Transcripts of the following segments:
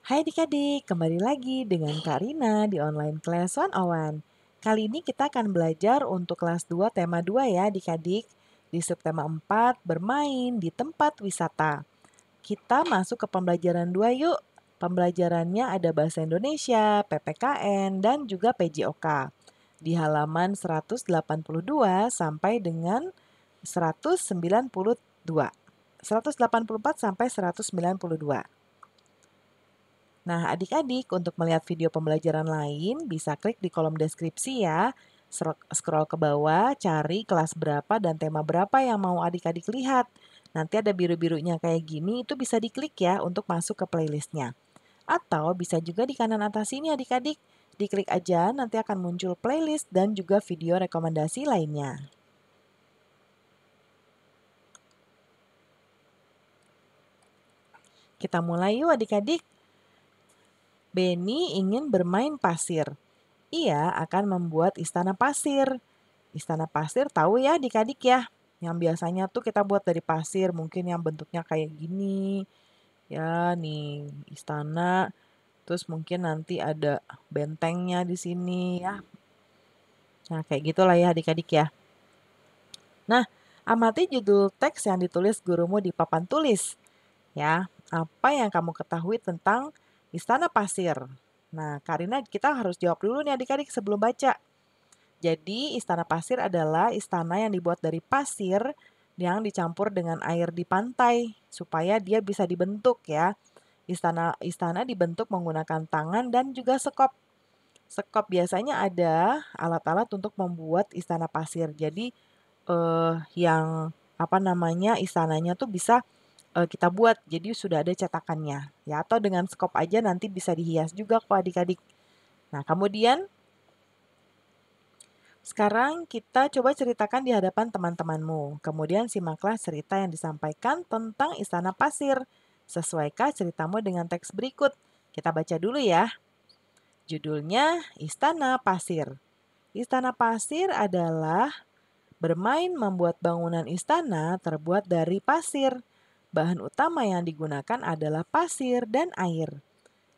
Hai adik-adik, kembali lagi dengan Kak Rina di online class 101. Kali ini kita akan belajar untuk kelas 2 tema 2 ya adik-adik. Di subtema 4, bermain di tempat wisata. Kita masuk ke pembelajaran 2 yuk. Pembelajarannya ada bahasa Indonesia, PPKN, dan juga PJOK. Di halaman 182 sampai dengan 192. 184 sampai 192. Nah, adik-adik untuk melihat video pembelajaran lain bisa klik di kolom deskripsi ya. Scroll ke bawah, cari kelas berapa dan tema berapa yang mau adik-adik lihat. Nanti ada biru-birunya kayak gini, itu bisa diklik ya untuk masuk ke playlistnya. Atau bisa juga di kanan atas ini adik-adik. Diklik aja, nanti akan muncul playlist dan juga video rekomendasi lainnya. Kita mulai yuk adik-adik. Benny ingin bermain pasir. Ia akan membuat istana pasir. Istana pasir tahu ya adik-adik ya. Yang biasanya tuh kita buat dari pasir, mungkin yang bentuknya kayak gini. Ya nih, istana. Terus mungkin nanti ada bentengnya di sini ya. Nah, kayak gitulah ya adik-adik ya. Nah, amati judul teks yang ditulis gurumu di papan tulis. Ya, apa yang kamu ketahui tentang istana pasir? Nah, Karina kita harus jawab dulu nih adik-adik sebelum baca. Jadi, istana pasir adalah istana yang dibuat dari pasir yang dicampur dengan air di pantai supaya dia bisa dibentuk ya. Istana dibentuk menggunakan tangan dan juga sekop. Sekop biasanya ada alat-alat untuk membuat istana pasir. Jadi, yang apa namanya istananya tuh bisa kita buat. Jadi sudah ada cetakannya ya. Atau dengan sekop aja nanti bisa dihias juga kok adik-adik. Nah, kemudian sekarang kita coba ceritakan di hadapan teman-temanmu. Kemudian simaklah cerita yang disampaikan tentang istana pasir. Sesuaikah ceritamu dengan teks berikut? Kita baca dulu ya. Judulnya Istana Pasir. Istana pasir adalah bermain membuat bangunan istana terbuat dari pasir. Bahan utama yang digunakan adalah pasir dan air.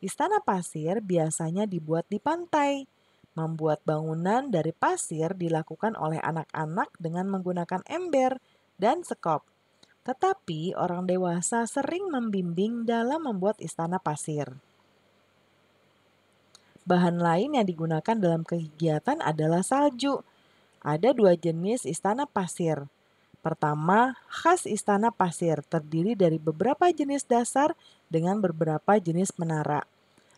Istana pasir biasanya dibuat di pantai. Membuat bangunan dari pasir dilakukan oleh anak-anak dengan menggunakan ember dan sekop. Tetapi orang dewasa sering membimbing dalam membuat istana pasir. Bahan lain yang digunakan dalam kegiatan adalah salju. Ada dua jenis istana pasir. Pertama, khas istana pasir terdiri dari beberapa jenis dasar dengan beberapa jenis menara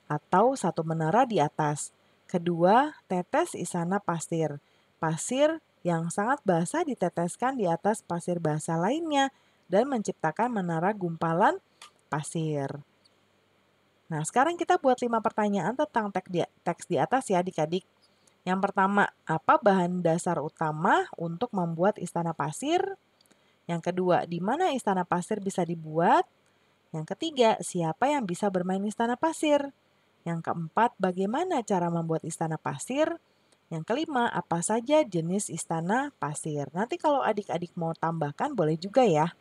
atau satu menara di atas. Kedua, tetes istana pasir. Pasir yang sangat basah diteteskan di atas pasir basah lainnya dan menciptakan menara gumpalan pasir. Nah, sekarang kita buat 5 pertanyaan tentang teks di atas ya adik-adik. Yang pertama, apa bahan dasar utama untuk membuat istana pasir? Yang kedua, di mana istana pasir bisa dibuat? Yang ketiga, siapa yang bisa bermain istana pasir? Yang keempat, bagaimana cara membuat istana pasir? Yang kelima, apa saja jenis istana pasir? Nanti kalau adik-adik mau tambahkan boleh juga ya.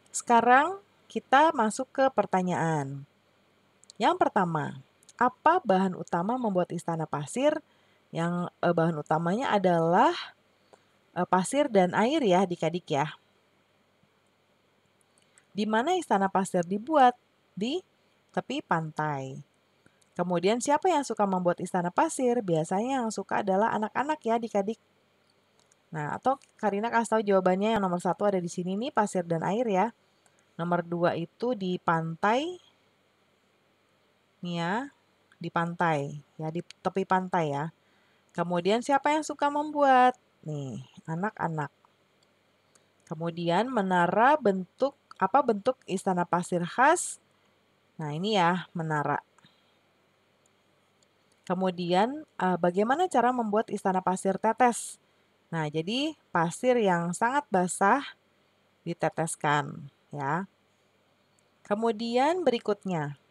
Sekarang kita masuk ke pertanyaan. Yang pertama, apa bahan utama membuat istana pasir? Yang bahan utamanya adalah pasir dan air ya adik-adik ya. Di mana istana pasir dibuat? Di tepi pantai. Kemudian siapa yang suka membuat istana pasir? Biasanya yang suka adalah anak-anak ya adik-adik. Nah, atau Karina kasih tahu jawabannya yang nomor 1 ada di sini nih, pasir dan air ya. Nomor 2 itu di pantai. Nih ya, di pantai. Ya, di tepi pantai ya. Kemudian siapa yang suka membuat? Nih, anak-anak. Kemudian menara bentuk istana pasir khas? Nah, ini ya, menara. Kemudian bagaimana cara membuat istana pasir tetes? Nah, jadi pasir yang sangat basah diteteskan ya. Kemudian berikutnya.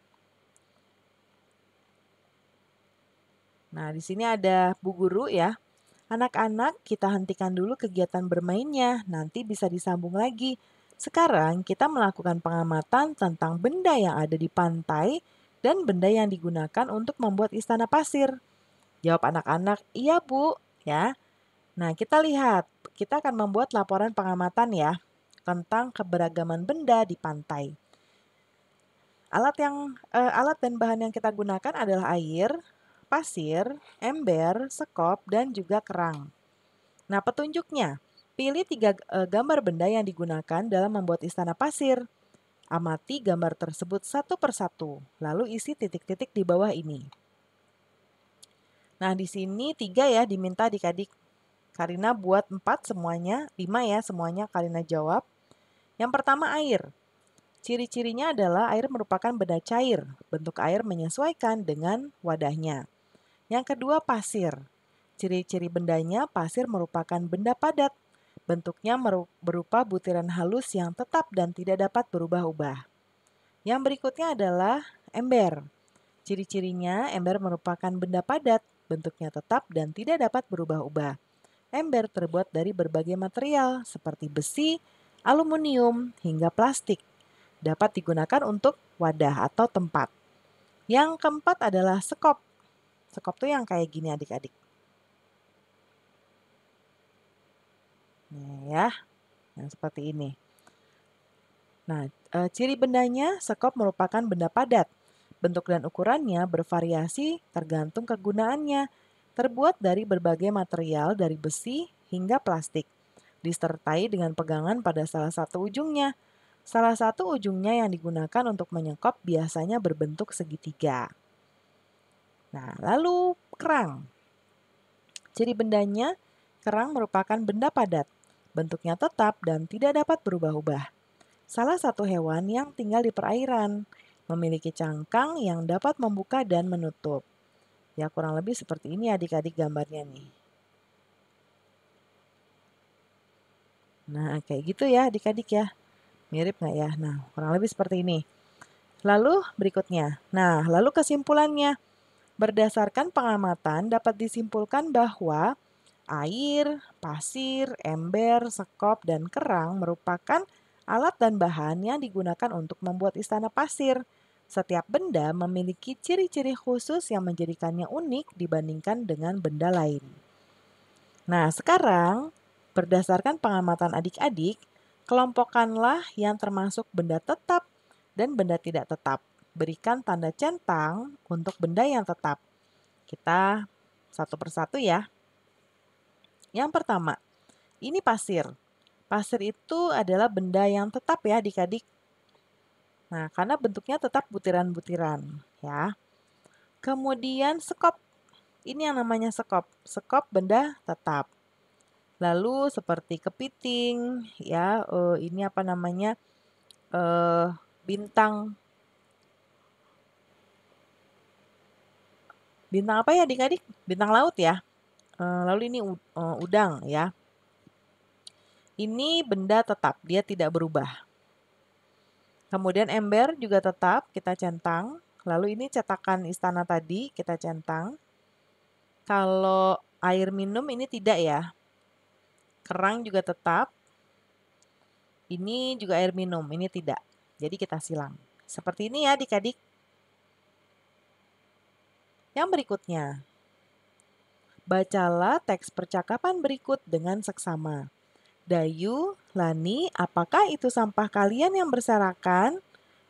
Nah, di sini ada Bu Guru ya. Anak-anak, kita hentikan dulu kegiatan bermainnya, nanti bisa disambung lagi. Sekarang kita melakukan pengamatan tentang benda yang ada di pantai dan benda yang digunakan untuk membuat istana pasir? Jawab anak-anak, iya Bu, ya. Nah, kita lihat, kita akan membuat laporan pengamatan ya, tentang keberagaman benda di pantai. Alat dan bahan yang kita gunakan adalah air, pasir, ember, sekop, dan juga kerang. Nah, petunjuknya, pilih 3 gambar benda yang digunakan dalam membuat istana pasir. Amati gambar tersebut satu persatu, lalu isi titik-titik di bawah ini. Nah, di sini 3 ya diminta adik-adik. Karina buat 4 semuanya, 5 ya semuanya Karina jawab. Yang pertama air. Ciri-cirinya adalah air merupakan benda cair, bentuk air menyesuaikan dengan wadahnya. Yang kedua pasir. Ciri-ciri bendanya pasir merupakan benda padat, bentuknya berupa butiran halus yang tetap dan tidak dapat berubah-ubah. Yang berikutnya adalah ember. Ciri-cirinya ember merupakan benda padat, bentuknya tetap dan tidak dapat berubah-ubah. Ember terbuat dari berbagai material seperti besi, aluminium, hingga plastik. Dapat digunakan untuk wadah atau tempat. Yang keempat adalah sekop. Sekop tuh yang kayak gini adik-adik. Nah ya, yang seperti ini. Nah, ciri bendanya, sekop merupakan benda padat. Bentuk dan ukurannya bervariasi tergantung kegunaannya. Terbuat dari berbagai material dari besi hingga plastik. Disertai dengan pegangan pada salah satu ujungnya. Salah satu ujungnya yang digunakan untuk menyekop biasanya berbentuk segitiga. Nah, lalu kerang. Ciri bendanya, kerang merupakan benda padat. Bentuknya tetap dan tidak dapat berubah-ubah. Salah satu hewan yang tinggal di perairan, memiliki cangkang yang dapat membuka dan menutup. Ya kurang lebih seperti ini adik-adik gambarnya nih. Nah kayak gitu ya adik-adik ya. Mirip nggak ya? Nah kurang lebih seperti ini. Lalu berikutnya. Nah lalu kesimpulannya. Berdasarkan pengamatan dapat disimpulkan bahwa air, pasir, ember, sekop, dan kerang merupakan alat dan bahan yang digunakan untuk membuat istana pasir. Setiap benda memiliki ciri-ciri khusus yang menjadikannya unik dibandingkan dengan benda lain. Nah, sekarang berdasarkan pengamatan adik-adik, kelompokkanlah yang termasuk benda tetap dan benda tidak tetap. Berikan tanda centang untuk benda yang tetap. Kita satu persatu ya. Yang pertama, ini pasir. Pasir itu adalah benda yang tetap ya adik-adik. Nah, karena bentuknya tetap butiran-butiran ya. Kemudian sekop. Ini yang namanya sekop. Sekop benda tetap. Lalu seperti kepiting ya, ini apa namanya? Bintang. Bintang apa ya adik-adik? Bintang laut ya. Lalu ini udang ya. Ini benda tetap, dia tidak berubah. Kemudian ember juga tetap kita centang. Lalu ini cetakan istana tadi kita centang. Kalau air minum ini tidak ya. Kerang juga tetap. Ini juga air minum, ini tidak. Jadi kita silang. Seperti ini ya adik-adik. Yang berikutnya. Bacalah teks percakapan berikut dengan seksama. Dayu, Lani, apakah itu sampah kalian yang berserakan?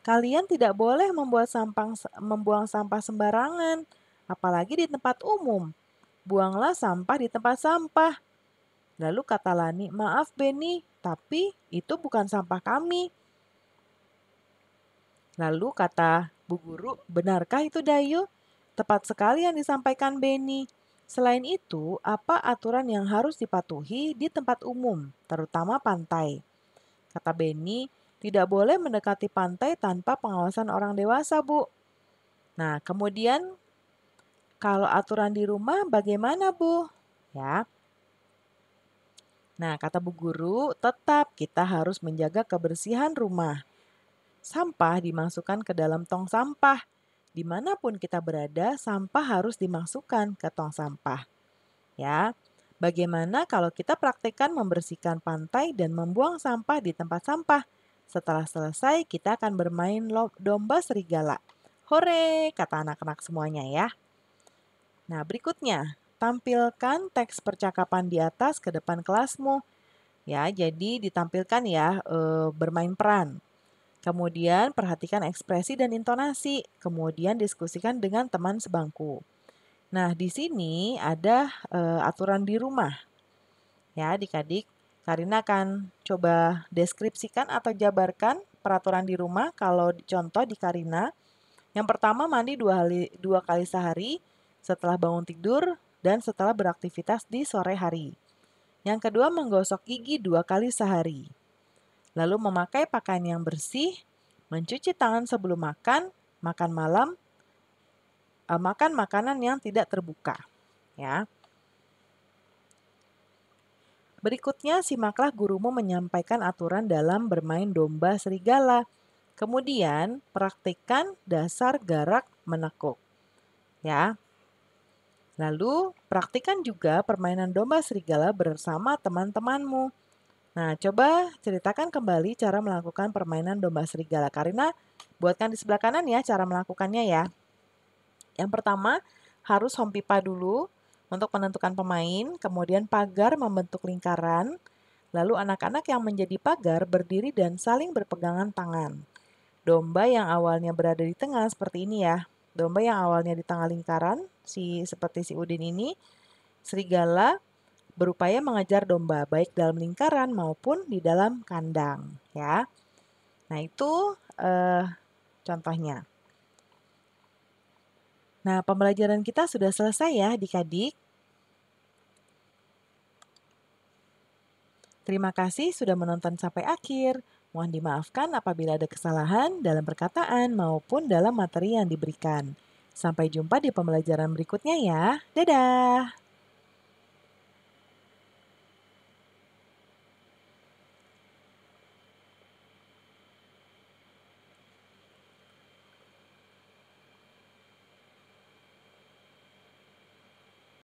Kalian tidak boleh membuang sampah sembarangan, apalagi di tempat umum. Buanglah sampah di tempat sampah. Lalu kata Lani, maaf Beni, tapi itu bukan sampah kami. Lalu kata Bu Guru, benarkah itu Dayu? Tepat sekali yang disampaikan Beni. Selain itu, apa aturan yang harus dipatuhi di tempat umum, terutama pantai? Kata Beni, tidak boleh mendekati pantai tanpa pengawasan orang dewasa, Bu. Nah, kemudian kalau aturan di rumah bagaimana, Bu? Ya. Nah, kata Bu Guru, tetap kita harus menjaga kebersihan rumah. Sampah dimasukkan ke dalam tong sampah. Dimanapun kita berada, sampah harus dimasukkan ke tong sampah. Ya, bagaimana kalau kita praktekkan membersihkan pantai dan membuang sampah di tempat sampah? Setelah selesai, kita akan bermain domba serigala. Hore, kata anak-anak semuanya ya. Nah, berikutnya, tampilkan teks percakapan di atas ke depan kelasmu. Ya, jadi ditampilkan ya bermain peran. Kemudian perhatikan ekspresi dan intonasi. Kemudian diskusikan dengan teman sebangku. Nah, di sini ada aturan di rumah. Ya, adik-adik, Karina akan coba deskripsikan atau jabarkan peraturan di rumah. Kalau contoh di Karina, yang pertama mandi dua kali sehari setelah bangun tidur dan setelah beraktivitas di sore hari. Yang kedua menggosok gigi 2 kali sehari. Lalu memakai pakaian yang bersih, mencuci tangan sebelum makan, makan malam, makan makanan yang tidak terbuka. Ya. Berikutnya, simaklah gurumu menyampaikan aturan dalam bermain domba serigala. Kemudian, praktikkan dasar garak menekuk. Ya. Lalu, praktikkan juga permainan domba serigala bersama teman-temanmu. Nah, coba ceritakan kembali cara melakukan permainan domba serigala. Karina, buatkan di sebelah kanan ya cara melakukannya ya. Yang pertama, harus home pipa dulu untuk menentukan pemain, kemudian pagar membentuk lingkaran, lalu anak-anak yang menjadi pagar berdiri dan saling berpegangan tangan. Domba yang awalnya berada di tengah seperti ini ya. Domba yang awalnya di tengah lingkaran, seperti si Udin ini, serigala berupaya mengejar domba baik dalam lingkaran maupun di dalam kandang ya. Nah, itu contohnya. Nah, pembelajaran kita sudah selesai ya adik-adik. Terima kasih sudah menonton sampai akhir. Mohon dimaafkan apabila ada kesalahan dalam perkataan maupun dalam materi yang diberikan. Sampai jumpa di pembelajaran berikutnya ya. Dadah!